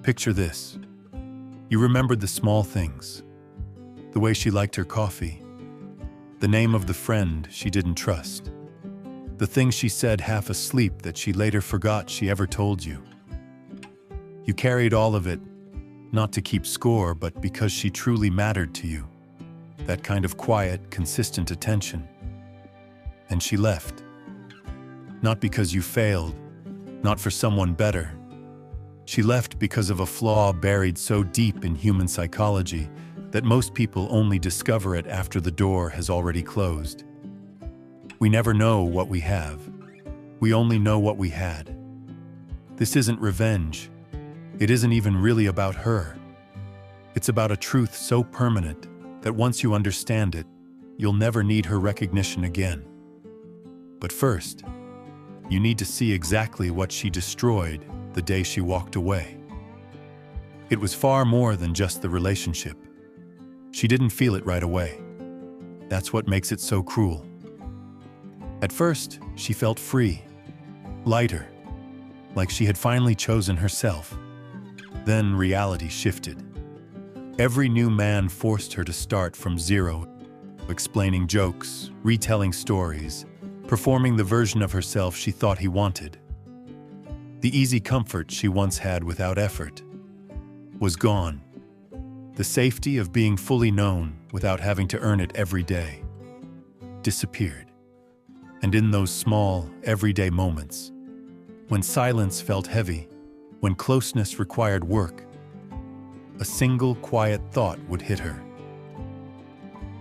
Picture this. You remembered the small things. The way she liked her coffee. The name of the friend she didn't trust. The things she said half asleep that she later forgot she ever told you. You carried all of it, not to keep score, but because she truly mattered to you. That kind of quiet, consistent attention. And she left. Not because you failed, not for someone better. She left because of a flaw buried so deep in human psychology that most people only discover it after the door has already closed. We never know what we have. We only know what we had. This isn't revenge. It isn't even really about her. It's about a truth so permanent that once you understand it, you'll never need her recognition again. But first, you need to see exactly what she destroyed the day she walked away. It was far more than just the relationship. She didn't feel it right away. That's what makes it so cruel. At first, she felt free, lighter, like she had finally chosen herself. Then reality shifted. Every new man forced her to start from zero, explaining jokes, retelling stories, performing the version of herself she thought he wanted. The easy comfort she once had without effort was gone. The safety of being fully known without having to earn it every day disappeared. And in those small, everyday moments, when silence felt heavy, when closeness required work, a single quiet thought would hit her.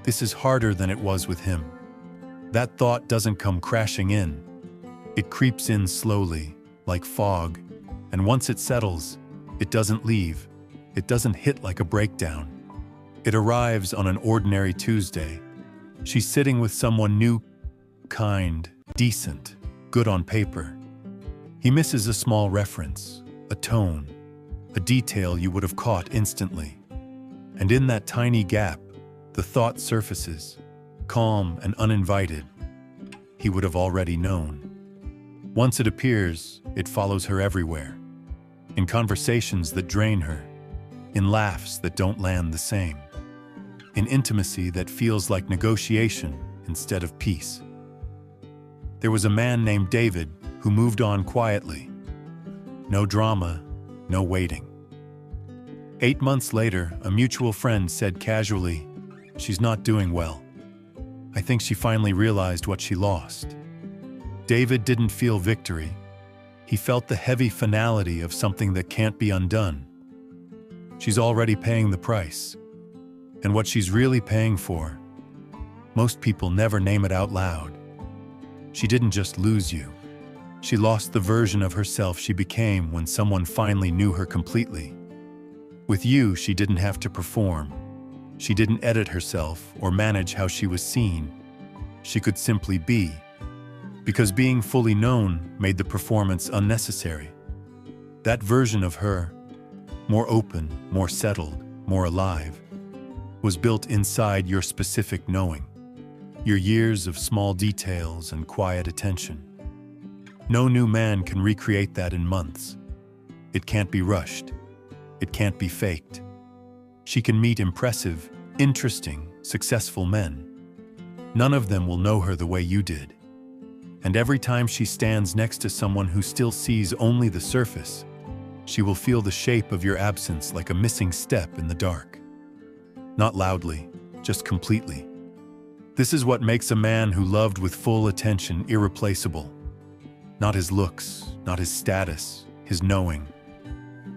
This is harder than it was with him. That thought doesn't come crashing in. It creeps in slowly, like fog, and once it settles, it doesn't leave. It doesn't hit like a breakdown. It arrives on an ordinary Tuesday. She's sitting with someone new, kind, decent, good on paper. He misses a small reference, a tone, a detail you would have caught instantly. And in that tiny gap, the thought surfaces, calm and uninvited. He would have already known. Once it appears, it follows her everywhere. In conversations that drain her, in laughs that don't land the same, in intimacy that feels like negotiation instead of peace. There was a man named David who moved on quietly. No drama, no waiting. 8 months later, a mutual friend said casually, "She's not doing well. I think she finally realized what she lost." David didn't feel victory. He felt the heavy finality of something that can't be undone. She's already paying the price. And what she's really paying for, most people never name it out loud. She didn't just lose you. She lost the version of herself she became when someone finally knew her completely. With you, she didn't have to perform. She didn't edit herself or manage how she was seen. She could simply be. Because being fully known made the performance unnecessary. That version of her, more open, more settled, more alive, was built inside your specific knowing. Your years of small details and quiet attention. No new man can recreate that in months. It can't be rushed. It can't be faked. She can meet impressive, interesting, successful men. None of them will know her the way you did. And every time she stands next to someone who still sees only the surface, she will feel the shape of your absence like a missing step in the dark. Not loudly, just completely. This is what makes a man who loved with full attention irreplaceable. Not his looks, not his status, his knowing.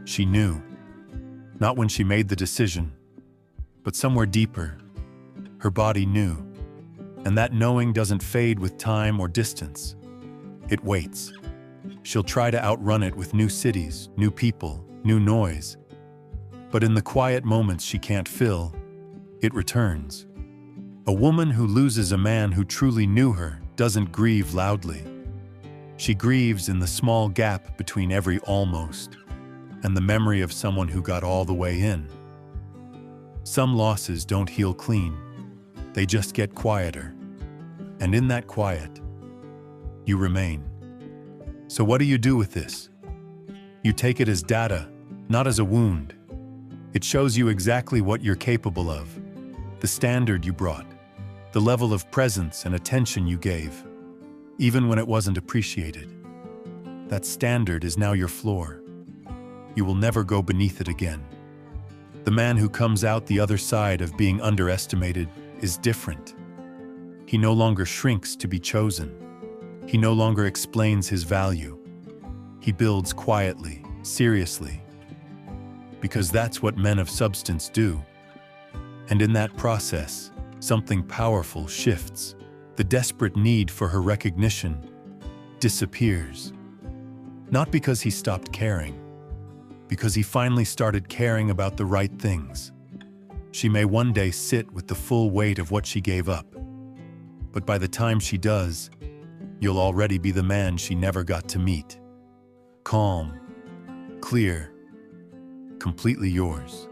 She knew. Not when she made the decision, but somewhere deeper. Her body knew. And that knowing doesn't fade with time or distance. It waits. She'll try to outrun it with new cities, new people, new noise. But in the quiet moments she can't fill, it returns. A woman who loses a man who truly knew her doesn't grieve loudly. She grieves in the small gap between every almost, and the memory of someone who got all the way in. Some losses don't heal clean. They just get quieter. And in that quiet, you remain. So what do you do with this? You take it as data, not as a wound. It shows you exactly what you're capable of, the standard you brought, the level of presence and attention you gave, even when it wasn't appreciated. That standard is now your floor. You will never go beneath it again. The man who comes out the other side of being underestimated is different. He no longer shrinks to be chosen. He no longer explains his value. He builds quietly, seriously, because that's what men of substance do. And in that process, something powerful shifts. The desperate need for her recognition disappears. Not because he stopped caring, because he finally started caring about the right things. She may one day sit with the full weight of what she gave up, but by the time she does, you'll already be the man she never got to meet. Calm, clear, completely yours.